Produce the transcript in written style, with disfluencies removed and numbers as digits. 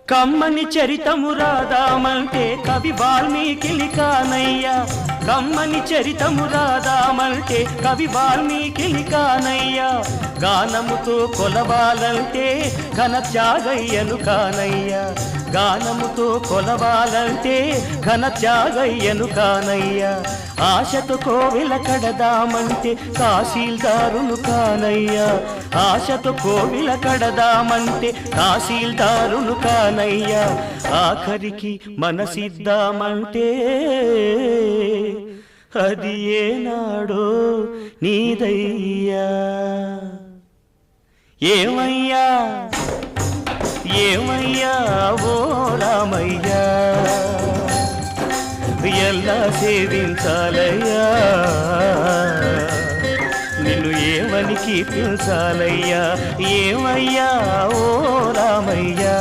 కమ్మని చరితము రాదామంటే కవి వాల్మీకి కానయ్యా కమ్మని చరితము రాదామంటే కవి వాల్మీకి కానయ్యా గానముతో కొలవాలంటే ఘన త్యాగయ్యను కానయ్యా గానముతో కొలవాలంటే ఘన త్యాగయ్యను కానయ్యా ఆశతో కోవెల కడదామంటే తహసీల్దారును కానయ్యా ఆశతో కోవెల కడదామంటే తహసీల్దారును కానయ్యా ఆఖరికి మనసిద్దామంటే అది ఏనాడో నీదయ్యా ఏమయ్యా ఏమయ్యా ఓ రామయ్యా ఎలా సేవించాలయ్యా నిన్ను ఏమని కీర్తించాలయ్యా ఏమయ్యా ఓ రామయ్యా